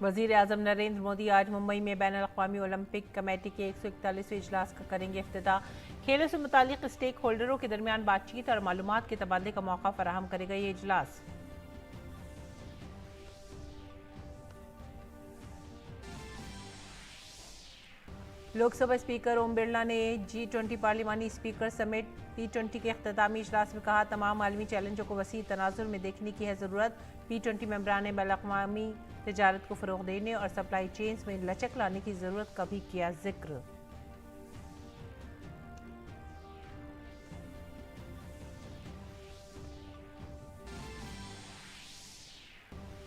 वज़ीर आज़म नरेंद्र मोदी आज मुंबई में बैनुल-अक़वामी ओलंपिक कमेटी के 141वें इजलास का करेंगे इफ्तिताह। खेलों से मुतालिक स्टेक होल्डरों के दरमियान बातचीत और मालूमात के तबादले का मौका फराहम करेगा ये इजलास। लोकसभा स्पीकर ओम बिरला ने G20 पार्लिमानी स्पीकर समेत P20 के अख्तामी इजलास में कहा, तमाम आलमी चैलेंजों को वसी तनाजुर में देखने की है ज़रूरत। P20 मेंबरान ने बैनुल-अक़वामी तिजारत को फ़रोग़ देने और सप्लाई चेन्स में लचक लाने की ज़रूरत का भी किया जिक्र।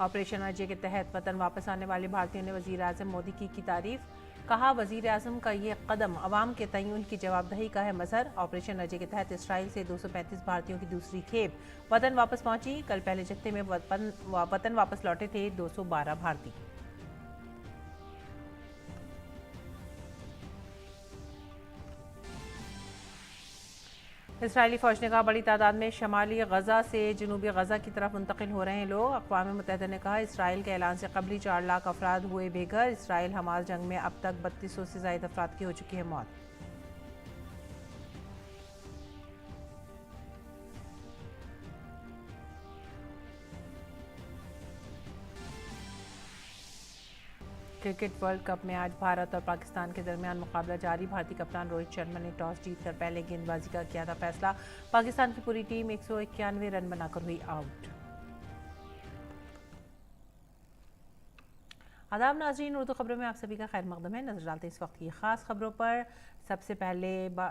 ऑपरेशन अजय के तहत वतन वापस आने वाले भारतीयों ने वज़ीर आज़म मोदी की तारीफ। कहा, वज़ीर आज़म का ये कदम अवाम के तय उनकी जवाबदेही का है मज़हर। ऑपरेशन अजय के तहत इसराइल से 235 भारतीयों की दूसरी खेप वतन वापस पहुंची। कल पहले जत्थे में वतन वापस लौटे थे 212 भारतीय। इसराइली फौज ने कहा, बड़ी तादाद में शमाली गजा से जनूबी गजा की तरफ मुंतकिल हो रहे हैं लोग। अक़वाम मुत्तहिदा ने कहा, इसराइल के ऐलान से कबल 4 लाख अफराद हुए बेघर। इसराइल हमास जंग में अब तक 3200 से ज़ायद अफराद की हो चुकी है मौत। क्रिकेट वर्ल्ड कप में आज भारत और पाकिस्तान के दरमियान मुकाबला जारी। भारतीय कप्तान रोहित शर्मा ने टॉस जीतकर पहले गेंदबाजी का किया था फैसला। पाकिस्तान की पूरी टीम 191 रन बनाकर हुई आउट। आदाब नाज़रीन, उर्दू खबरों में आप सभी का खैर मकदम है। नजर डालते हैं इस वक्त की खास खबरों पर। सबसे पहले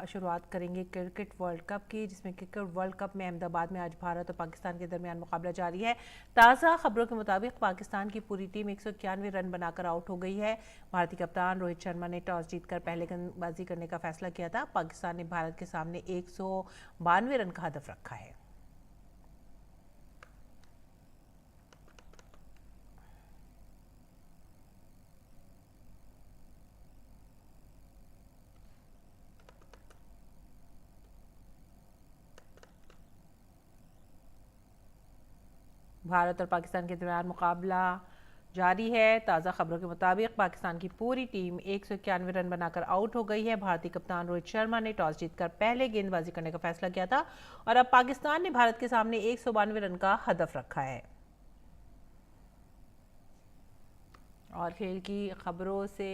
शुरुआत करेंगे क्रिकेट वर्ल्ड कप की, जिसमें क्रिकेट वर्ल्ड कप में अहमदाबाद में आज भारत और पाकिस्तान के दरमियान मुकाबला जारी है। ताज़ा खबरों के मुताबिक पाकिस्तान की पूरी टीम 191 रन बनाकर आउट हो गई है। भारतीय कप्तान रोहित शर्मा ने टॉस जीतकर पहले गेंदबाजी करने का फैसला किया था। पाकिस्तान ने भारत के सामने 192 रन का हदफ रखा है। भारत और पाकिस्तान के दरमियान मुकाबला जारी है। ताज़ा खबरों के मुताबिक पाकिस्तान की पूरी टीम 191 रन बनाकर आउट हो गई है। भारतीय कप्तान रोहित शर्मा ने टॉस जीतकर पहले गेंदबाजी करने का फैसला किया था और अब पाकिस्तान ने भारत के सामने 192 रन का हदफ रखा है। और खेल की खबरों से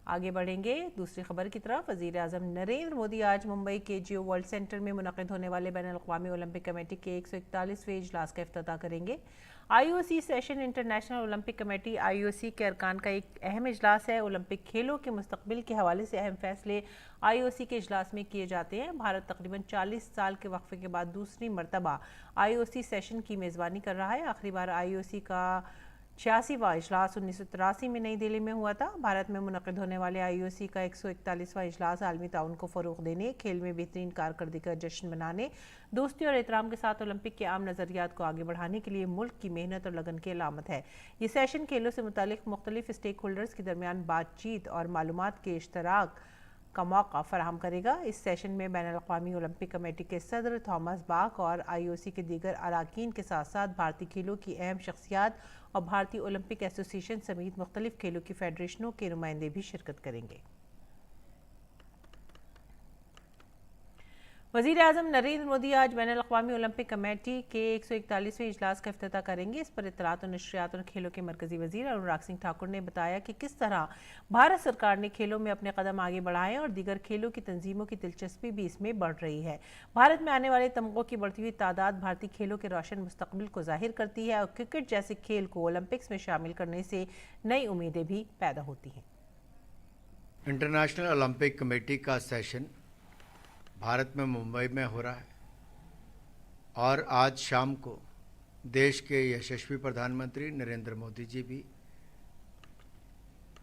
आगे बढ़ेंगे दूसरी खबर की तरफ। वज़ीर आज़म नरेंद्र मोदी आज मुंबई के जियो वर्ल्ड सेंटर में मुनक़िद होने वाले बैनुल-अक़वामी ओलंपिक कमेटी के 141वें इजलास का इफ्तिताह करेंगे। IOC session international Olympic committee IOC के अरकान का एक अहम इजलास है। ओलंपिक खेलों के मुस्तकबिल के हवाले से अहम फैसले IOC के इजलास में किए जाते हैं। भारत तकरीबन 40 साल के वक्फे के बाद दूसरी मरतबा IOC सेशन की मेज़बानी कर रहा है। आखिरी बार IOC का 86वां इजलास 1983 में नई दिल्ली में हुआ था। भारत में मुनक़िद होने वाले IOC का 141वां इजलास आलमी ताउन को फ़रोग़ देने, खेल में बेहतरीन कारकर्दगी का जश्न मनाने, दोस्ती और एहतराम के साथ ओलंपिक के आम नज़रियात को आगे बढ़ाने के लिए मुल्क की मेहनत और लगन की अलामत है। ये सेशन खेलों से मुतालिक मुख्तलिफ स्टेक होल्डर्स के दरमियान बातचीत और मालूमात के इश्तराक का मौका फराहम करेगा। इस सेशन में बैनुल-अक़वामी ओलंपिक कमेटी के सदर थॉमस बाक और IOC के दीगर अरकान के साथ साथ भारतीय खेलों की अहम शख्सियात और भारतीय ओलंपिक एसोसिएशन समेत मुख्तलिफ खेलों की फेडरेशनों के नुमाइंदे भी शिरकत करेंगे। वज़ीर आज़म नरेंद्र मोदी आज बैनुल-अक़वामी ओलंपिक कमेटी के 141वें इजलास का इफ्तिताह करेंगे। इस पर इत्तलात और नशरियात और खेलों के मरकज़ी वज़ीर अनुराग सिंह ठाकुर ने बताया कि किस तरह भारत सरकार ने खेलों में अपने कदम आगे बढ़ाए और दीगर खेलों की तंजीमों की दिलचस्पी भी इसमें बढ़ रही है। भारत में आने वाले तमगों की बढ़ती हुई तादाद भारतीय खेलों के रोशन मुस्तकबिल को जाहिर करती है और क्रिकेट जैसे खेल को ओलंपिक्स में शामिल करने से नई उम्मीदें भी पैदा होती हैं। इंटरनेशनल ओलंपिक कमेटी का सेशन भारत में मुंबई में हो रहा है और आज शाम को देश के यशस्वी प्रधानमंत्री नरेंद्र मोदी जी भी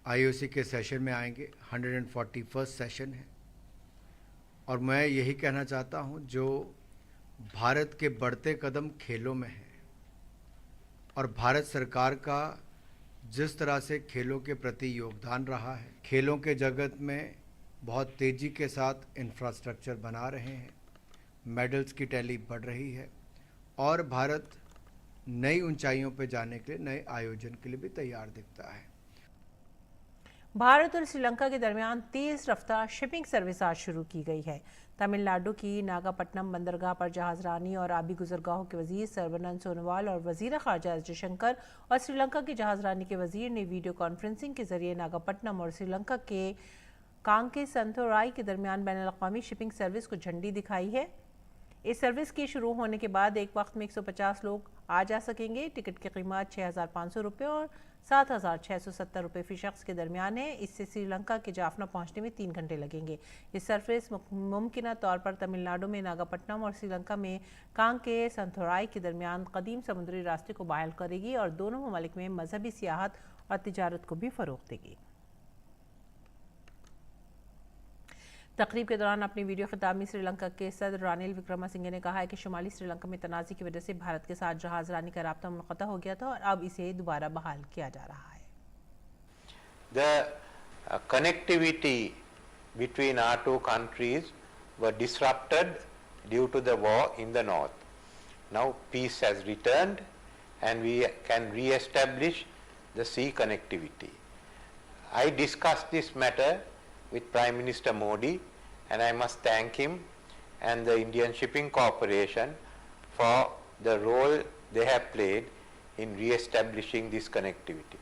IOC के सेशन में आएंगे। 141st सेशन है और मैं यही कहना चाहता हूं, जो भारत के बढ़ते कदम खेलों में है और भारत सरकार का जिस तरह से खेलों के प्रति योगदान रहा है, खेलों के जगत में बहुत तेज़ी के साथ इंफ्रास्ट्रक्चर बना रहे हैं, मेडल्स की टैली बढ़ रही है और भारत नई ऊंचाइयों पर जाने के लिए, नए आयोजन के लिए भी तैयार दिखता है। भारत और श्रीलंका के दरमियान तेज रफ्तार शिपिंग सर्विस आज शुरू की गई है। तमिलनाडु की नागापट्टनम बंदरगाह पर जहाजरानी और आबी गुजरगाहों के वजीर सर्बानंद सोनोवाल और वजीर खारजा एस जयशंकर और श्रीलंका की जहाजरानी के वजीर ने वीडियो कॉन्फ्रेंसिंग के जरिए नागापट्टनम और श्रीलंका के कांके संथोराई के दरमियान बैनुल-अक़वामी शिपिंग सर्विस को झंडी दिखाई है। इस सर्विस के शुरू होने के बाद एक वक्त में 150 लोग आ जा सकेंगे। टिकट की कीमत 6,500 रुपये और 7,670 रुपये फी शख्स के दरमियान है। इससे श्रीलंका के जाफना पहुंचने में 3 घंटे लगेंगे। ये सर्विस मुमकिन तौर पर तमिलनाडु में नागापट्टनम और श्रीलंका में कांके संथोराई के दरमियान कदीम समुद्री रास्ते को बहाल करेगी और दोनों ममालिक में मजहबी सियाहत और तिजारत को भी फ़रोग़ देगी। तकरीब के दौरान अपनी वीडियो खिताब में श्रीलंका के सदर रानिल विक्रमसिंघे ने कहा है कि शुमाली श्रीलंका में तनाज़ी की वजह से भारत के साथ जहाजरानी का राब्ता मुनक़ता हो गया था और अब इसे दोबारा बहाल किया जा रहा है। The connectivity between our two countries were disrupted due to the war in the north. Now peace has returned and we can re-establish the sea connectivity. I discussed this matter with Prime Minister Modi, and I must thank him and the Indian Shipping Corporation for the role they have played in re-establishing this connectivity.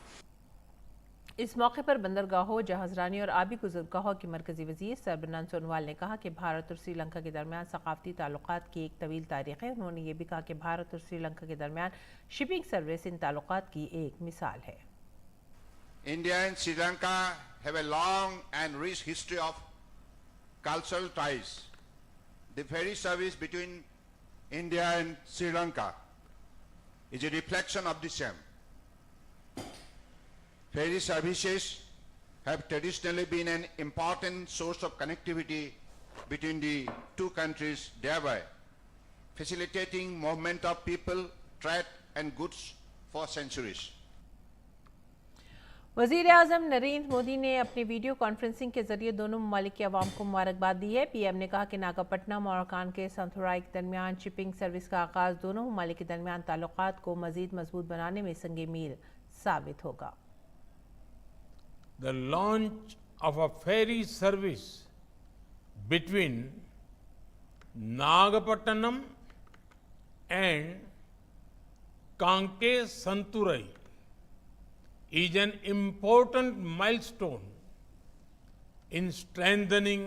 इस मौके पर बंदरगाहों, जहाजरानी और आबी गुजरगाहों के मरकजी वजीर सर्बानंद सोनोवाल ने कहा कि भारत और श्रीलंका के दरमियान सकाफती ताल्लुकात की एक तवील तारीख है। उन्होंने ये भी कहा कि भारत और श्रीलंका के दरमियान शिपिंग सर्विस इन ताल्लुकात की एक मिसाल है। India and Sri Lanka have a long and rich history of cultural ties. The ferry service between India and Sri Lanka is a reflection of the same. Ferry services have traditionally been an important source of connectivity between the two countries, thereby facilitating movement of people, trade and goods for centuries. वज़ीर आज़म नरेंद्र मोदी ने अपनी video conferencing के जरिए दोनों ममालिक के अवाम को मुबारकबाद दी है। पीएम ने कहा कि नागापट्टनम और कांके संथोराई के दरमियान शिपिंग सर्विस का आगाज़ दोनों ममालिक के दरमियान ताल्लुकात को मज़ीद मजबूत बनाने में संगे मील साबित होगा। The launch of a ferry service between Nagapattinam and Kanke Santurai is an important milestone in strengthening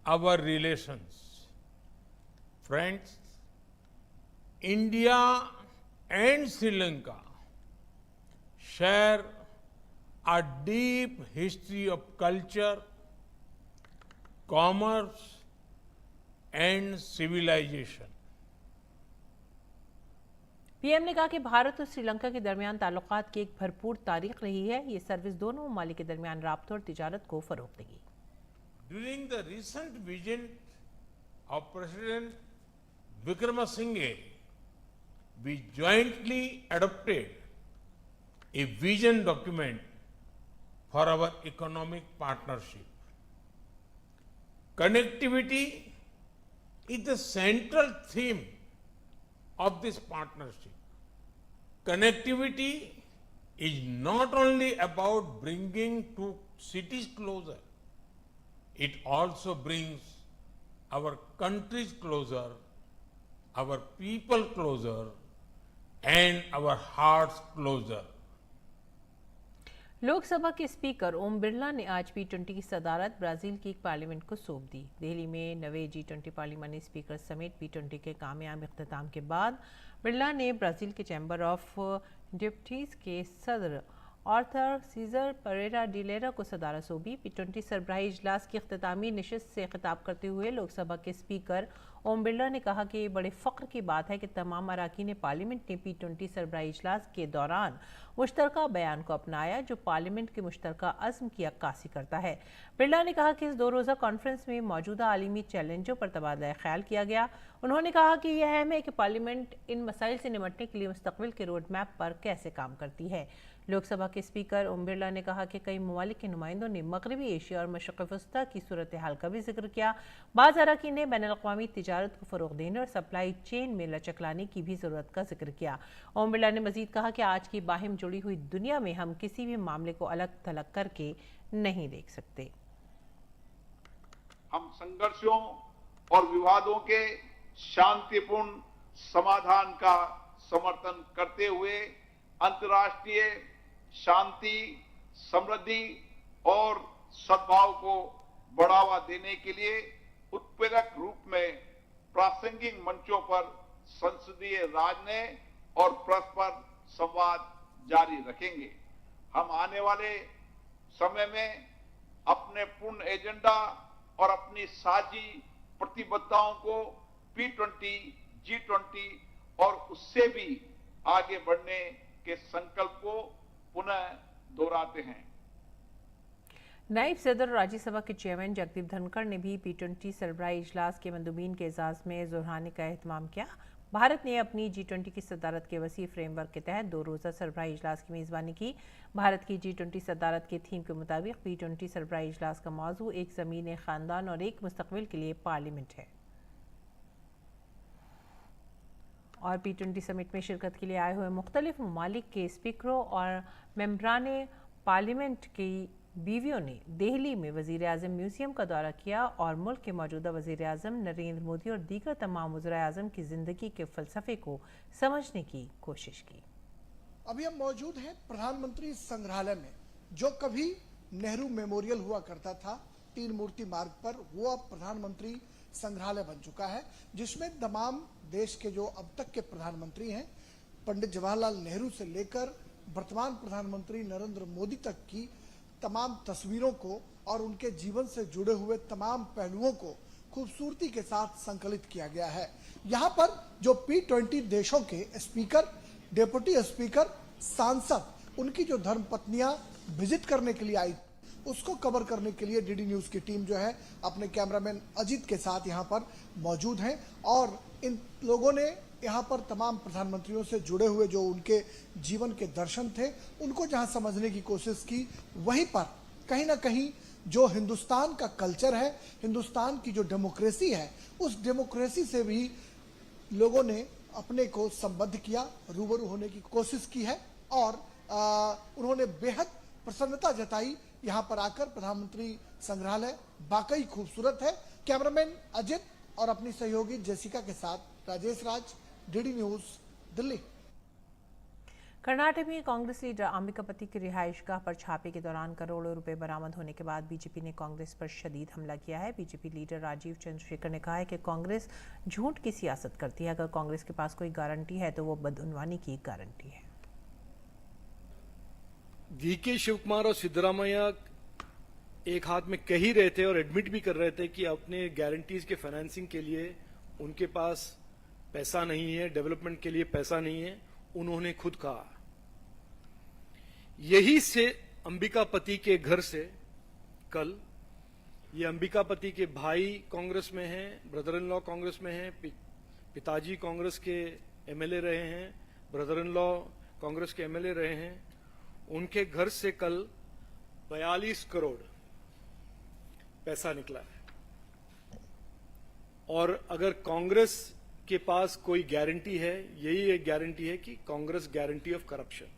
our relations. Friends, India and Sri Lanka share a deep history of culture, commerce and civilization. PM ने कहा कि भारत और श्रीलंका के दरमियान ताल्लुकात की एक भरपूर तारीख रही है। ये सर्विस दोनों ममालिक के दरमियान राब्ते और तिजारत को फरोग़ देगी। During the recent visit of President Wickremesinghe, we jointly adopted a vision document for our economic partnership. Connectivity is the central theme of this partnership. Connectivity is not only about bringing two cities closer, it also brings our countries closer, our people closer, and our hearts closer. Lok Sabha के speaker Om Birla ने आज P20 की सदारत Brazil की एक parliament को सौंप दी। दिल्ली में नवे G20 पार्लिमानी स्पीकर समेत P20 के कामयाब इख्तिताम के बाद बिरला ने ब्राज़ील के चैम्बर ऑफ डिप्यूटीज के सदर आर्थर सीजर परेरा डिलेरा को सदारत सौंपी। P20 सरबराही इजलास की इख्तितामी नशिस्त से खिताब करते हुए लोकसभा के स्पीकर ओम बिरला ने कहा कि ये बड़े फ़ख्र की बात है कि तमाम अरकान पार्लियामेंट ने P20 सरबराही इजलास के दौरान मुश्तरका बयान को अपनाया जो पार्लियामेंट के मुश्तरका अज़्म की अक्कासी करता है। बिरला ने कहा कि इस 2 रोज़ा कॉन्फ्रेंस में मौजूदा आलमी चैलेंजों पर तबादला ख्याल किया गया। उन्होंने कहा कि यह अहम है कि पार्लियामेंट इन मसाइल से निपटने के लिए मुस्तक़बिल के रोड मैप पर कैसे काम करती है। लोकसभा के स्पीकर ओम बिरला ने कहा कि कई ममालिक के नुमाइंदों ने मगरबी एशिया और मशरक़ वस्ता की सूरत हाल का भी जिक्र किया। बाज़ अराकीन ने बैनुल-अक़वामी तिजारत को फ़रोग़ देने और सप्लाई चेन में लचक लाने की भी ज़रूरत का जिक्र किया। ओम बिरला ने मज़ीद कहा कि आज की बाहिम जुड़ी हुई दुनिया में हम किसी भी मामले को अलग थलग करके नहीं देख सकते। हम संघर्षों और विवादों के शांतिपूर्ण समाधान का समर्थन करते हुए अंतर्राष्ट्रीय शांति, समृद्धि और सद्भाव को बढ़ावा देने के लिए उत्प्रेरक रूप में प्रासंगिक मंचों पर संसदीय राजनीति और परस्पर संवाद जारी रखेंगे। हम आने वाले समय में अपने पूर्ण एजेंडा और अपनी साझी प्रतिबद्धताओं को P20, G20 और उससे भी आगे बढ़ने के संकल्प को पुनः दोहराते हैं। नायब सदर राज्यसभा के चेयरमैन जगदीप धनखड़ ने भी P20 सरबराही इजलास के मंदूबीन के एजाज में ज़ुरहाने का एहतमाम किया। भारत ने अपनी G20 की सदारत के वसी फ्रेमवर्क के तहत 2 रोज़ा सरबराही इजलास की मेज़बानी की। भारत की G20 सदारत के थीम के मुताबिक P20 सरबराही इजलास का मौजू एक ज़मीन ख़ानदान और एक मुस्तक़बिल के लिए पार्लियामेंट है। और P20 समिट में शिरकत के लिए आए हुए मुख्तलिफ ममालिक के स्पीकरों और मेम्बराने पार्लियामेंट की बीवियों ने दिल्ली में वज़ीर-ए-आज़म म्यूज़ियम का दौरा किया और मुल्क के मौजूदा वज़ीर-ए-आज़म नरेंद्र मोदी और दीगर तमाम वज़ीर-ए-आज़म की ज़िंदगी के फ़लसफ़े को समझने की कोशिश की। अभी हम मौजूद हैं प्रधानमंत्री संग्रहालय में, जो कभी नेहरू मेमोरियल हुआ करता था 3 मूर्ति मार्ग पर, वो अब प्रधानमंत्री संग्रहालय बन चुका है, जिसमें तमाम देश के जो अब तक के प्रधानमंत्री हैं, पंडित जवाहरलाल नेहरू से लेकर वर्तमान प्रधानमंत्री नरेंद्र मोदी तक की तमाम तस्वीरों को और उनके जीवन से जुड़े हुए तमाम पहलुओं को खूबसूरती के साथ संकलित किया गया है। यहाँ पर जो P20 देशों के स्पीकर, डेप्यूटी स्पीकर, सांसद, उनकी जो धर्मपत्नियां विजिट करने के लिए आई, उसको कवर करने के लिए डीडी न्यूज की टीम जो है अपने कैमरामैन अजीत के साथ यहाँ पर मौजूद हैं और इन लोगों ने यहाँ पर तमाम प्रधानमंत्रियों से जुड़े हुए जो उनके जीवन के दर्शन थे, उनको जहाँ समझने की कोशिश की, वहीं पर कहीं ना कहीं जो हिंदुस्तान का कल्चर है, हिंदुस्तान की जो डेमोक्रेसी है, उस डेमोक्रेसी से भी लोगों ने अपने को संबद्ध किया, रूबरू होने की कोशिश की है और उन्होंने बेहद प्रसन्नता जताई। यहाँ पर आकर प्रधानमंत्री संग्रहालय वाकई खूबसूरत है। कैमरामैन अजित और अपनी सहयोगी जेसिका के साथ राजेश राज, डीडी न्यूज, दिल्ली। कर्नाटक में कांग्रेस लीडर अंबिकापति की रिहाइशगाह पर छापे के दौरान करोड़ों रुपए बरामद होने के बाद बीजेपी ने कांग्रेस पर शदीद हमला किया है। बीजेपी लीडर राजीव चंद्रशेखर ने कहा है कि कांग्रेस झूठ की सियासत करती है। अगर कांग्रेस के पास कोई गारंटी है तो वो बदउनवानी की गारंटी है। DK शिवकुमार और सिद्धरामैया एक हाथ में कह ही रहे थे और एडमिट भी कर रहे थे कि अपने गारंटीज के फाइनेंसिंग के लिए उनके पास पैसा नहीं है, डेवलपमेंट के लिए पैसा नहीं है। उन्होंने खुद कहा। यही से अंबिकापति के घर से कल, ये अंबिकापति के भाई कांग्रेस में हैं, ब्रदर इन लॉ कांग्रेस में हैं, पिताजी कांग्रेस के MLA रहे हैं, ब्रदर इन लॉ कांग्रेस के MLA रहे हैं। उनके घर से कल 42 करोड़ पैसा निकला है। और अगर कांग्रेस के पास कोई गारंटी है, यही एक गारंटी है कि कांग्रेस गारंटी ऑफ करप्शन।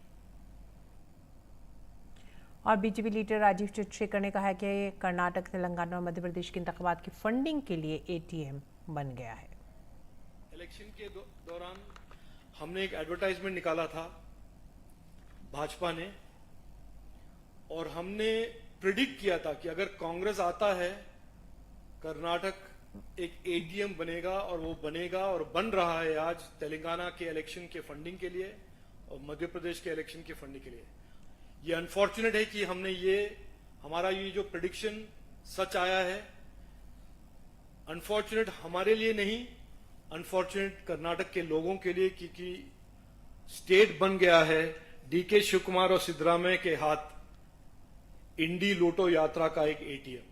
और बीजेपी लीडर राजीव चंद्रशेखर ने कहा है कि कर्नाटक, तेलंगाना और मध्य प्रदेश के इंतखाबात की फंडिंग के लिए ATM बन गया है। इलेक्शन के दौरान हमने एक एडवर्टाइजमेंट निकाला था भाजपा ने, और हमने प्रिडिक्ट किया था कि अगर कांग्रेस आता है, कर्नाटक एक ATM बनेगा और वो बनेगा और बन रहा है आज तेलंगाना के इलेक्शन के फंडिंग के लिए और मध्य प्रदेश के इलेक्शन के फंडिंग के लिए। ये अनफॉर्चुनेट है कि हमने हमारा ये जो प्रेडिक्शन सच आया है। अनफॉर्चुनेट हमारे लिए नहीं, अनफॉर्चुनेट कर्नाटक के लोगों के लिए, क्योंकि स्टेट बन गया है DK शिवकुमार और सिद्धरामैया के हाथ इंडी लोटो यात्रा का एक ATM।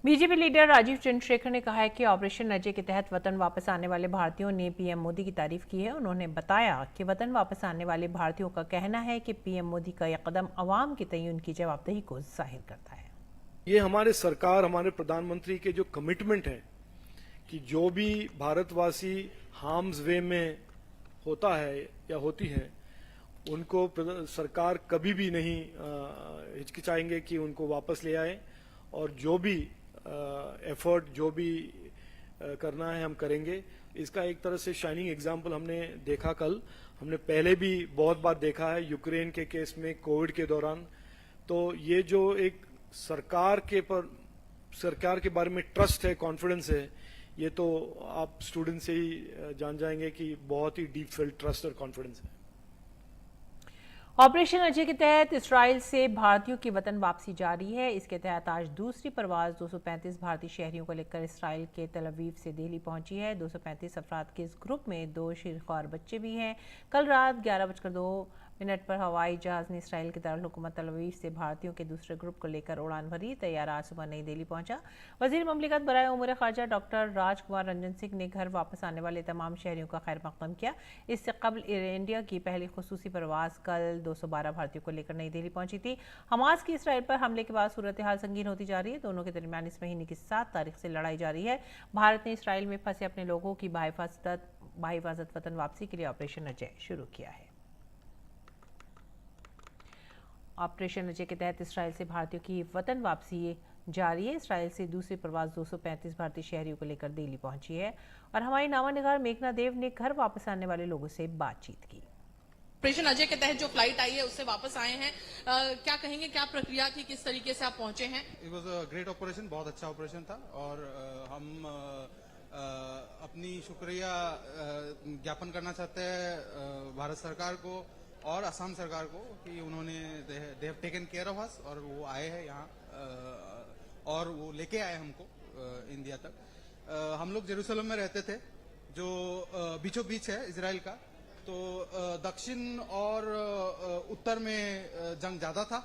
BJP leader Rajiv Chandrasekhar ने कहा है कि ऑपरेशन अजय के तहत वतन वापस आने वाले भारतीयों ने पीएम मोदी की तारीफ की है। उन्होंने बताया कि वतन वापस आने वाले भारतीयों का कहना है कि पीएम मोदी का यह कदम अवाम के तय उनकी जवाबदेही को जाहिर करता है। ये हमारे सरकार, हमारे प्रधानमंत्री के जो कमिटमेंट है कि जो भी भारतवासी हार्म्स वे में होता है या होती है, उनको सरकार कभी भी नहीं हिचकिचाएंगे कि उनको वापस ले आए, और जो भी एफर्ट जो भी करना है हम करेंगे। इसका एक तरह से शाइनिंग एग्जाम्पल हमने देखा कल, हमने पहले भी बहुत बार देखा है यूक्रेन के केस में, कोविड के दौरान। तो ये जो एक सरकार के बारे में ट्रस्ट है, कॉन्फिडेंस है, ये तो आप स्टूडेंट से ही जान जाएंगे कि बहुत ही डीप फेल्ट ट्रस्ट और कॉन्फिडेंस है। ऑपरेशन अजय के तहत इस्राइल से भारतीयों की वतन वापसी जारी है। इसके तहत आज दूसरी परवाज 235 भारतीय शहरियों को लेकर इस्राइल के तल अवीव से दिल्ली पहुंची है। 235 अफराद के इस ग्रुप में 2 शीरख्वार बच्चे भी हैं। कल रात 11:02 पर हवाई जहाज ने इस्राइल के दारुल हुकूमत तल अवीव से भारतीयों के दूसरे ग्रुप को लेकर उड़ान भरी। तैयारा आज सुबह नई दिल्ली पहुंचा। वजीर ममलिकत बराए उमूर खारजा डॉक्टर राजकुमार रंजन सिंह ने घर वापस आने वाले तमाम शहरियों का खैर मकदम किया। इससे कबल एयर इंडिया की पहली खुसूसी परवाज कल 212 भारतीयों को लेकर नई दिल्ली पहुंची थी। हमास की इस्राइल पर हमले के बाद सूरत हाल संगीन होती जा रही है। दोनों के दरमियान इस महीने की 7 तारीख से लड़ाई जारी है। भारत ने इस्राइल में फंसे अपने लोगों की बाहिफाजत वतन वापसी के लिए ऑपरेशन अजय शुरू किया है। ऑपरेशन अजय के तहत इस्राइल से भारतीयों की वतन वापसी जारी है। इस्राइल से दूसरी प्रवास 235 भारतीय शहरियों को लेकर दिल्ली पहुंची है और हमारी नामानिगार मेघना देव ने घर वापस आने वाले लोगों से बातचीत की। ऑपरेशन अजय के तहत जो फ्लाइट आई है उससे वापस आए हैं, क्या कहेंगे, क्या प्रक्रिया थी, किस तरीके से आप पहुंचे हैं? It was a great operation, बहुत अच्छा ऑपरेशन था और हम अपनी शुक्रिया ज्ञापन करना चाहते हैं भारत सरकार को और असम सरकार को कि उन्होंने they have taken care of us और वो आए हैं यहाँ और वो लेके आए हमको इंडिया तक। हम लोग जेरूसलम में रहते थे जो बीचों बीच है इजराइल का, तो दक्षिण और उत्तर में जंग ज्यादा था,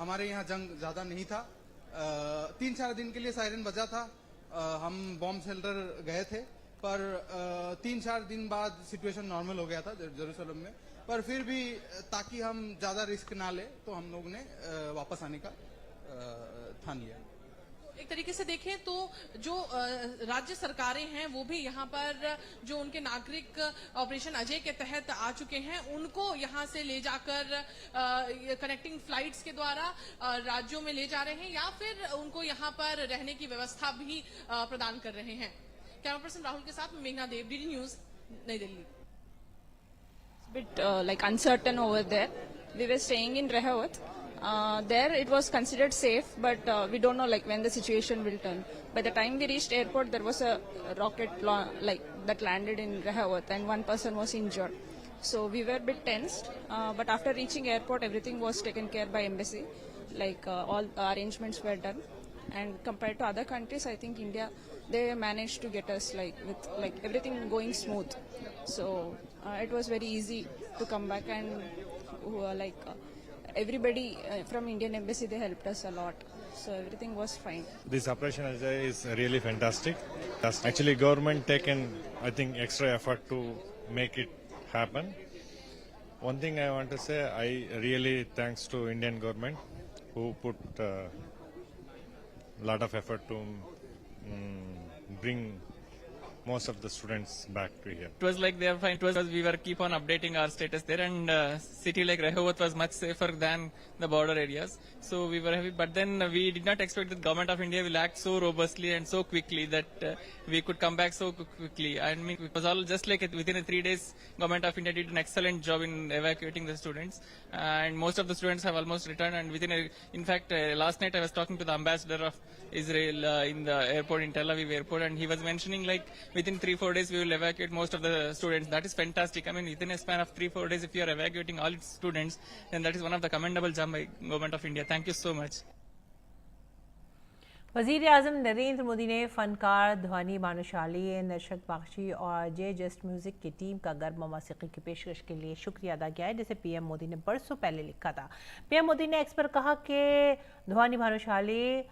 हमारे यहाँ जंग ज्यादा नहीं था। 3-4 दिन के लिए सायरन बजा था, हम बॉम्ब शेल्टर गए थे, पर 3-4 दिन बाद सिचुएशन नॉर्मल हो गया था जेरूसलम में। पर फिर भी ताकि हम ज्यादा रिस्क ना ले तो हम लोग ने वापस आने का ठान लिया। एक तरीके से देखें तो जो राज्य सरकारें हैं वो भी यहाँ पर जो उनके नागरिक ऑपरेशन अजय के तहत आ चुके हैं उनको यहाँ से ले जाकर कनेक्टिंग फ्लाइट्स के द्वारा राज्यों में ले जा रहे हैं या फिर उनको यहाँ पर रहने की व्यवस्था भी प्रदान कर रहे हैं। कैमरा पर्सन राहुल के साथ मेघना देव, डीडी न्यूज, नई Delhi. Bit like uncertain over there. We were staying in Rehovot. There it was considered safe, but we don't know like when the situation will turn. By the time we reached airport, there was a rocket that landed in Rehovot, and one person was injured. So we were a bit tensed. But after reaching airport, everything was taken care by embassy. Like all arrangements were done. And compared to other countries, I think India, they managed to get us with everything going smooth. So it was very easy to come back, and everybody from Indian embassy, they helped us a lot. So everything was fine. This operation is really fantastic. Actually, government taken, I think, extra effort to make it happen. One thing I want to say, I really thanks to Indian government who put lot of effort to bring most of the students back to here. It was like they are fine. It was we were keep on updating our status there, and city like Rehovot was much safer than the border areas. So we were happy, but then we did not expect that government of India will act so robustly and so quickly that we could come back so quickly. I mean, it was all just like within 3 days, government of India did an excellent job in evacuating the students, and most of the students have almost returned. And in fact, last night I was talking to the ambassador of Israel in the airport in Tel Aviv airport, and he was mentioning like within 3-4 days we will evacuate most of the students. That is fantastic. I mean, within a span of 3-4 days, if you are evacuating all its students, then that is one of the commendable job by government of India. Thank you so much. वज़ीर आज़म नरेंद्र मोदी ने फनकार ध्वनि भानुशाली, नशक बख्शी और जे just music की team का गर्म मौसीकी की पेशकश के लिए शुक्रिया अदा किया है, जिसे पीएम मोदी ने बरसों पहले लिखा था। पीएम मोदी ने एक्स पर कहा कि ध्वनि भानुशाली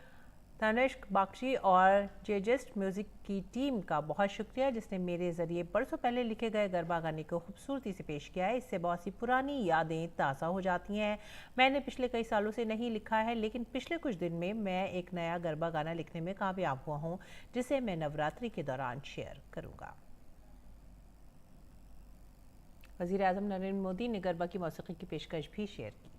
तनिष्क बाक्षी और जेजेस्ट म्यूज़िक की टीम का बहुत शुक्रिया, जिसने मेरे ज़रिए बरसों पहले लिखे गए गरबा गाने को खूबसूरती से पेश किया है। इससे बहुत सी पुरानी यादें ताज़ा हो जाती हैं। मैंने पिछले कई सालों से नहीं लिखा है, लेकिन पिछले कुछ दिन में मैं एक नया गरबा गाना लिखने में कामयाब हुआ हूँ, जिसे मैं नवरात्रि के दौरान शेयर करूँगा। वज़ीर आज़म नरेंद्र मोदी ने गरबा की मौसीकी की पेशकश भी शेयर की।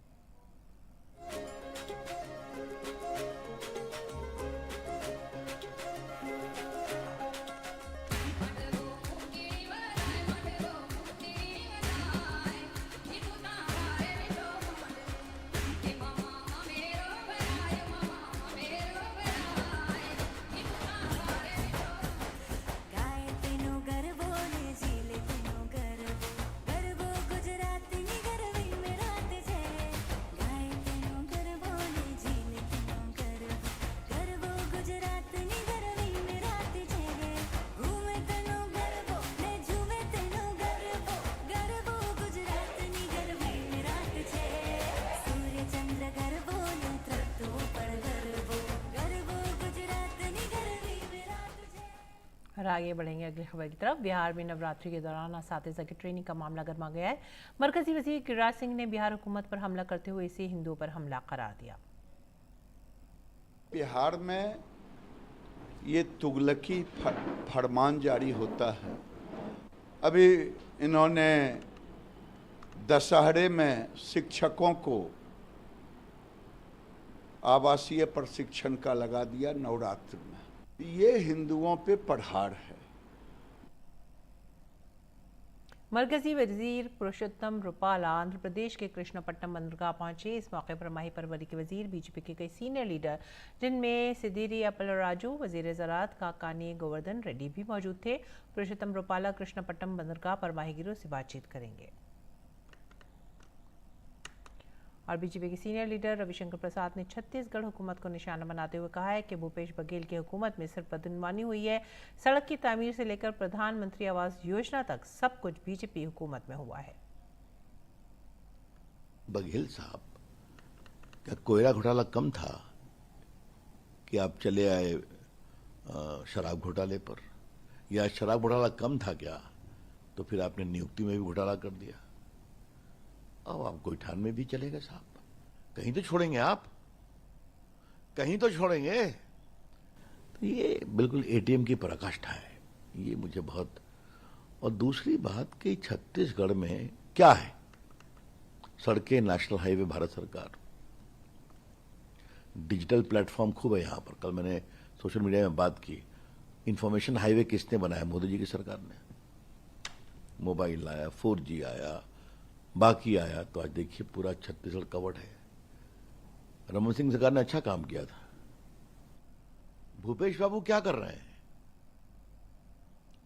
और आगे बढ़ेंगे अगली खबर की तरफ। बिहार में नवरात्रि के दौरान असातिज़ा की ट्रेनिंग का मामला गर्मा गया है। मरकजी वज़ीर गिरिराज सिंह ने बिहार हुकूमत पर हमला करते हुए इसे हिंदुओं पर हमला करार दिया। बिहार में ये तुगलकी फरमान जारी होता है। अभी इन्होंने दशहरे में शिक्षकों को आवासीय प्रशिक्षण का लगा दिया नवरात्र में। ये हिंदुओं पे प्रहार है। मरकजी वजीर पुरुषोत्तम रुपाला आंध्र प्रदेश के कृष्णपट्टनम बंदरगाह पहुंचे। इस मौके पर माही परवरी के वजीर, बीजेपी के कई सीनियर लीडर, जिनमें सिद्दीरी अपलराजू, वजीर ज़राअत काकानी गोवर्धन रेड्डी भी मौजूद थे। पुरुषोत्तम रुपाला कृष्णपट्टनम बंदरगाह पर माहीगीरों से बातचीत करेंगे। और बीजेपी के सीनियर लीडर रविशंकर प्रसाद ने छत्तीसगढ़ हुकूमत को निशाना बनाते हुए कहा है कि भूपेश बघेल की हुकूमत में सिर्फ बदनवानी हुई है। सड़क की तामीर से लेकर प्रधानमंत्री आवास योजना तक सब कुछ बीजेपी हुकूमत में हुआ है। बघेल साहब, क्या कोयला घोटाला कम था कि आप चले आए शराब घोटाले पर, या शराब घोटाला कम था क्या तो फिर आपने नियुक्ति में भी घोटाला कर दिया। अब आप गोईठान में भी चले गए साहब, कहीं तो छोड़ेंगे, आप कहीं तो छोड़ेंगे। तो ये बिल्कुल एटीएम की पराकाष्ठा है, ये मुझे बहुत। और दूसरी बात कि छत्तीसगढ़ में क्या है, सड़कें, नेशनल हाईवे भारत सरकार, डिजिटल प्लेटफॉर्म खूब है यहाँ पर। कल मैंने सोशल मीडिया में बात की, इंफॉर्मेशन हाईवे किसने बनाया? मोदी जी की सरकार ने। मोबाइल आया, 4G आया, बाकी आया, तो आज देखिए पूरा छत्तीसगढ़ कवर्ड है। रमन सिंह सरकार ने अच्छा काम किया था। भूपेश बाबू क्या कर रहे हैं?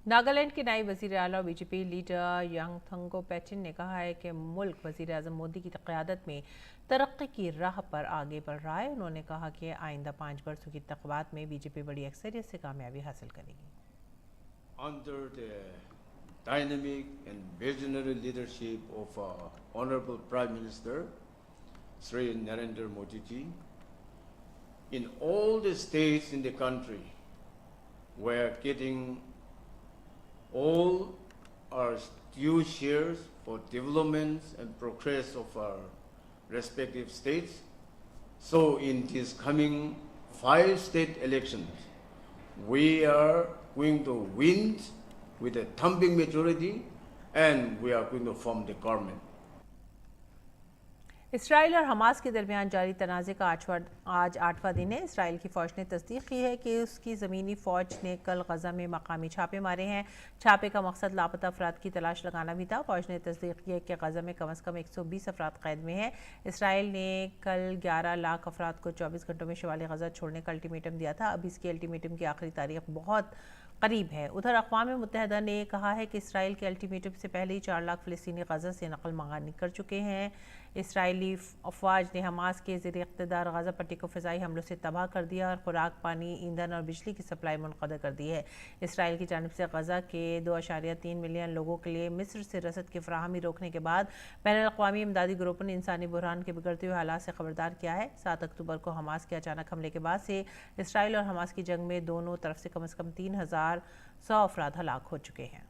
नागालैंड के नायब वजीर आला और बीजेपी लीडर यांगथंगो पैचिन ने कहा है कि मुल्क वजीर आजम मोदी की क़यादत में तरक्की की राह पर आगे बढ़ रहा है। उन्होंने कहा कि आइंदा 5 वर्षों की इंतख़ाबात में बीजेपी बड़ी अक्सरियत से कामयाबी हासिल करेगी। Under the dynamic and visionary leadership of Honorable Prime Minister Sri Narendra Modi ji, in all the states in the country, we are getting all our due shares for developments and progress of our respective states. So in these coming 5 state elections, we are going to win with a thumping majority and we are going to form the government. Israel और Hamas के दरमियान जारी तनाज़े का आज 8वां दिन है। Israel की फ़ौज ने तस्दीक की है कि उसकी ज़मीनी फ़ौज ने कल गज़ा में मकामी छापे मारे हैं। छापे का मकसद लापता अफराद की तलाश लगाना भी था। फ़ौज ने तस्दीक की है कि गज़ा में कम अज़ कम 120 अफराद कैद में हैं। इसराइल ने कल 11 लाख अफराद को 24 घंटों में शिमाली गज़ा छोड़ने का अल्टीमेटम दिया था। अब इसके अल्टीमेटम की आखिरी तारीख बहुत करीब है। उधर अक़वाम मुत्तहिदा ने कहा है कि इसराइल के अल्टीमेटम से पहले ही 4 लाख फ़लस्तीनी गज़ा से नकल मंगानी कर चुके हैं। इसराइली अफवाज ने हमास के ज़ेर इक़्तिदार गाज़ा पट्टी को फ़िज़ाई हमलों से तबाह कर दिया और खुराक, पानी, ईंधन और बिजली की सप्लाई मुनक़द कर दी है। इसराइल की जानिब से गज़ा के 2.3 मिलियन लोगों के लिए मिस्र से रसद की फ़राहमी रोकने के बाद बैनुल-अक़वामी इमदादी ग्रुपों ने इंसानी बुहरान के बिगड़ते हुए हालात से खबरदार किया है। 7 अक्टूबर को हमास के अचानक हमले के बाद से इसराइल और हमास की जंग में दोनों तरफ से कम 3,100 अफराद हलाक हो चुके हैं।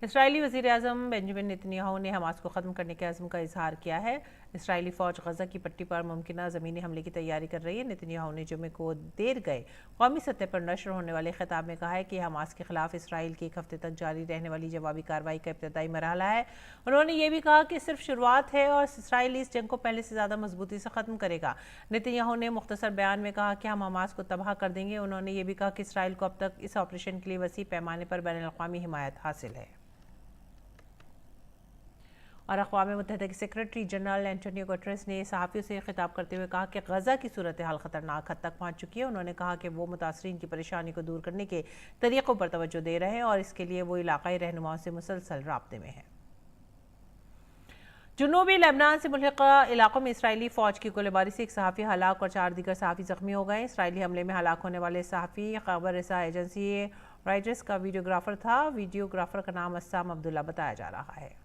इसराइली वज़ीर-ए-आज़म बेंजामिन नेतन्याहू ने हमास को ख़त्म करने के अज़्म का इजहार किया है। इसराइली फ़ौज गज़ा की पट्टी पर मुमकिना ज़मीनी हमले की तैयारी कर रही है। नेतन्याहू ने जुमे को देर गए कौमी सतह पर नशर होने वाले खिताब में कहा है कि हमास के खिलाफ इसराइल की 1 हफ्ते तक जारी रहने वाली जवाबी कार्रवाई का इब्तदाई मरहला है। उन्होंने ये भी कहा कि सिर्फ शुरुआत है और इसराइल इस जंग को पहले से ज़्यादा मजबूती से ख़त्म करेगा। नेतन्याहू ने मुख्तसर बयान में कहा कि हम हमास को तबाह कर देंगे। उन्होंने ये भी कहा कि इसराइल को अब तक इस ऑपरेशन के लिए वसी पैमाने पर बैनुल-अक़वामी हिमायत हासिल है। और अक़वाम मुत्तहिदा के सेक्रेटरी जनरल एंटोनियो गुटेरेस ने सहाफ़ियों से खिताब करते हुए कहा कि गज़ा की सूरत हाल ख़तरनाक हद तक पहुँच चुकी है। उन्होंने कहा कि वो मुतासरीन की परेशानी को दूर करने के तरीक़ों पर तवज्जो दे रहे हैं और इसके लिए वो इलाक़ाई रहनुमाओं से मुसलसल राब्ते में हैं। जुनूबी लेबनान से मुल्हिक़ा इलाक़ों में इसराइली फ़ौज की गोलीबारी से एक सहाफ़ी हलाक और 4 दीगर सहाफ़ी ज़ख्मी हो गए। इसराइली हमले में हलाक होने वाले सहाफ़ी खबर रसा एजेंसी रॉयटर्स का वीडियोग्राफ़र था। वीडियोग्राफ़र का नाम अस्साम अब्दुल्ला बताया जा रहा है।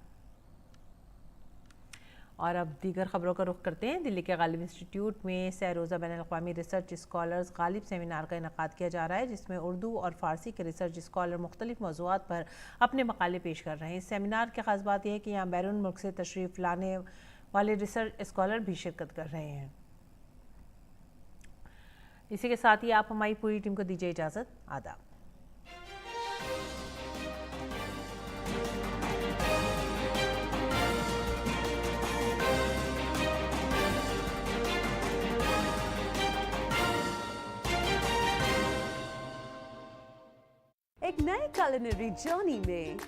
और अब दीगर खबरों का रुख करते हैं। दिल्ली के गालिब इंस्टीट्यूट में सह-रोज़ा बैनुल-अक़वामी रिसर्च स्कॉलर्स गालिब सेमिनार का इनेकाद किया जा रहा है, जिसमें उर्दू और फ़ारसी के रिसर्च स्कॉलर मुख्तलिफ मौज़ूआत पर अपने मकाले पेश कर रहे हैं। इस सेमिनार की ख़ास बात यह है कि यहाँ बैरून मुल्क से तशरीफ़ लाने वाले रिसर्च स्कॉलर भी शिरकत कर रहे हैं। इसी के साथ ही आप हमारी पूरी टीम को दीजिए इजाज़त। आदाब। एक नए culinary जर्नी में